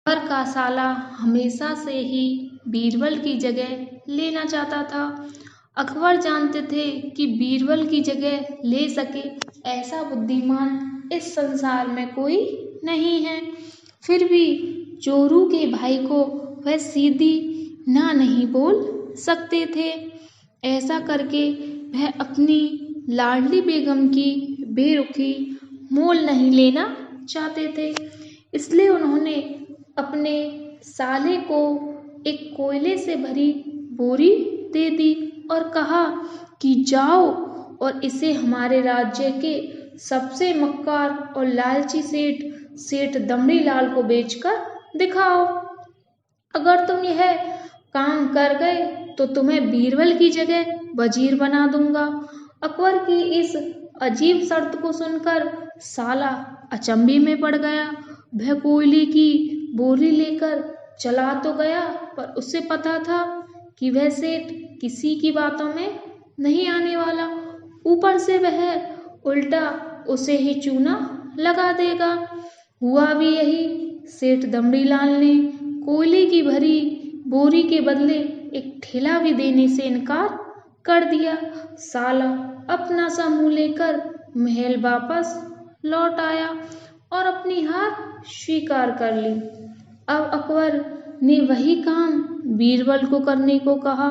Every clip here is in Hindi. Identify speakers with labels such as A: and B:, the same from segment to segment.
A: अकबर का साला हमेशा से ही बीरबल की जगह लेना चाहता था। अकबर जानते थे कि बीरबल की जगह ले सके ऐसा बुद्धिमान इस संसार में कोई नहीं है। फिर भी चोरू के भाई को वह सीधी ना नहीं बोल सकते थे। ऐसा करके वह अपनी लाडली बेगम की बेरुखी मोल नहीं लेना चाहते थे। इसलिए उन्होंने अपने साले को एक कोयले से भरी बोरी दे दी और कहा कि जाओ और इसे हमारे राज्य के सबसे मक्कार और लालची सेठ दमड़ी लाल को बेचकर दिखाओ। अगर तुम यह काम कर गए तो तुम्हें बीरबल की जगह वजीर बना दूंगा। अकबर की इस अजीब शर्त को सुनकर साला अचंभे में पड़ गया। वह कोयले की बोरी लेकर चला तो गया, पर उसे पता था कि वह सेठ किसी की बातों में नहीं आने वाला। ऊपर से वह उल्टा उसे ही चूना लगा देगा। हुआ भी यही। सेठ दमड़ी लाल ने कोयले की भरी बोरी के बदले एक ठेला भी देने से इनकार कर दिया। साला अपना सा मुंह लेकर महल वापस लौट आया और अपनी हार स्वीकार कर ली। अब अकबर ने वही काम बीरबल को करने को कहा।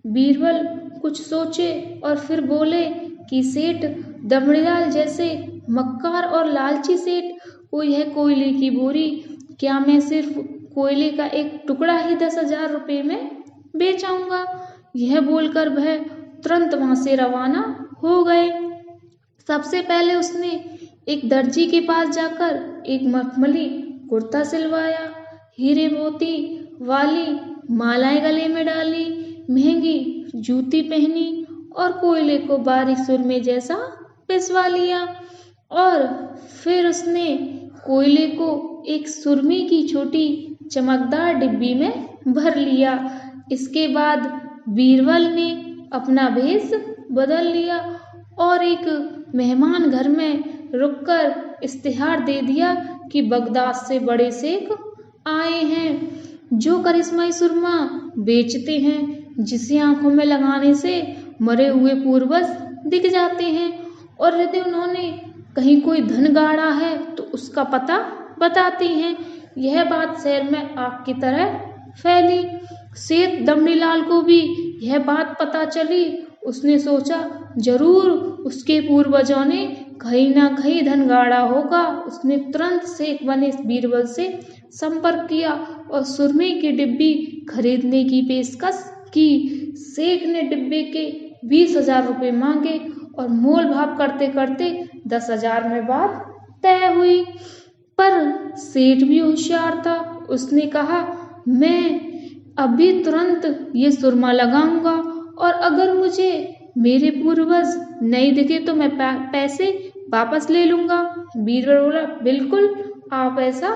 A: बीरबल कुछ सोचे और फिर बोले कि सेठ दमड़ीलाल जैसे मक्कार और लालची सेठ को यह कोयले की बोरी, क्या मैं सिर्फ कोयले का एक टुकड़ा ही 10,000 रुपये में बेचाऊंगा। यह बोलकर वह तुरंत वहां से रवाना हो गए। सबसे पहले उसने एक दर्जी के पास जाकर एक मखमली कुर्ता सिलवाया, हीरे मोती वाली मालाएं गले में डाली, महंगी जूती पहनी और कोयले को बारीक सुरमे जैसा पिसवा लिया। और फिर उसने कोयले को एक सुरमे की छोटी चमकदार डिब्बी में भर लिया। इसके बाद बीरबल ने अपना भेष बदल लिया और एक मेहमान घर में रुककर इश्तिहार दे दिया कि बगदाद से बड़े शेख आए हैं जो करिश्माई सुरमा बेचते हैं, जिसे आंखों में लगाने से मरे हुए पूर्वज दिख जाते हैं, और यदि उन्होंने कहीं कोई धन गाड़ा है तो उसका पता बताते हैं। यह बात शहर में आग की तरह फैली। सेठ दमड़ीलाल को भी यह बात पता चली। उसने सोचा जरूर उसके पूर्वजों ने कहीं ना कहीं धन गाड़ा होगा। उसने तुरंत शेख बने बीरबल से संपर्क किया और सुरमे की डिब्बी खरीदने की पेशकश की। शेख ने डिब्बे के 20,000 रुपये मांगे और मोल भाव करते करते 10,000 में बात तय हुई। पर सेठ भी होशियार था। उसने कहा मैं अभी तुरंत ये सुरमा लगाऊंगा और अगर मुझे मेरे पूर्वज नहीं दिखे तो मैं पैसे वापस ले लूंगा। बीरबल बोला बिल्कुल आप ऐसा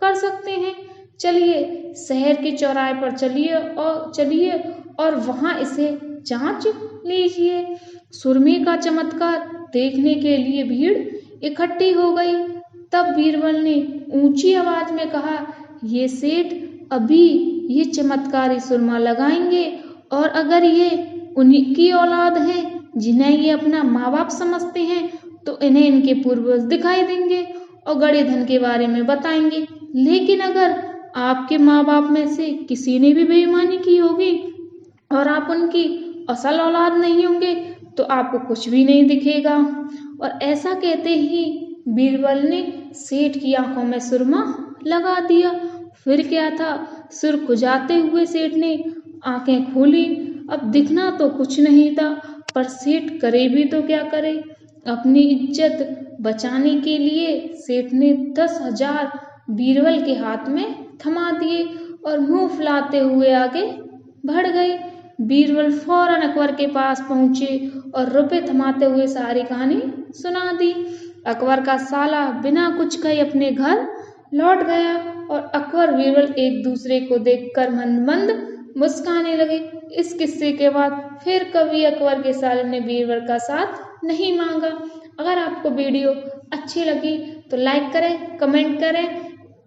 A: कर सकते हैं। चलिए शहर के चौराहे पर चलिए और वहां इसे जांच लीजिए। सुरमे का चमत्कार देखने के लिए भीड़ इकट्ठी हो गई। तब बीरबल ने ऊंची आवाज में कहा ये सेठ अभी ये चमत्कारी सुरमा लगाएंगे और अगर ये उन्हीं की औलाद है जिन्हें ये अपना माँ बाप समझते हैं तो इन्हें इनके पूर्वज दिखाई देंगे और गड़े धन के बारे में बताएंगे। लेकिन अगर आपके माँ बाप में से किसी ने भी बेईमानी की होगी और आप उनकी असल औलाद नहीं होंगे तो आपको कुछ भी नहीं दिखेगा। और ऐसा कहते ही बीरबल ने सेठ की आंखों में सुरमा लगा दिया। फिर क्या था, सिर खुजाते हुए सेठ ने आंखें खोली। अब दिखना तो कुछ नहीं था, पर सेठ करे भी तो क्या करे। अपनी इज्जत बचाने के लिए सेठ ने 10,000 बीरबल के हाथ में थमा दिए और मुंह फुलाते हुए आगे बढ़ गए। बीरबल फौरन अकबर के पास पहुंचे और रुपए थमाते हुए सारी कहानी सुना दी। अकबर का साला बिना कुछ कहे अपने घर लौट गया और अकबर बीरबल एक दूसरे को देखकर मंद मंद मुस्काने लगे। इस किस्से के बाद फिर कभी अकबर के साले ने बीरबल का साथ नहीं मांगा। अगर आपको वीडियो अच्छी लगी तो लाइक करें, कमेंट करें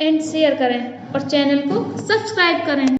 A: एंड शेयर करें और चैनल को सब्सक्राइब करें।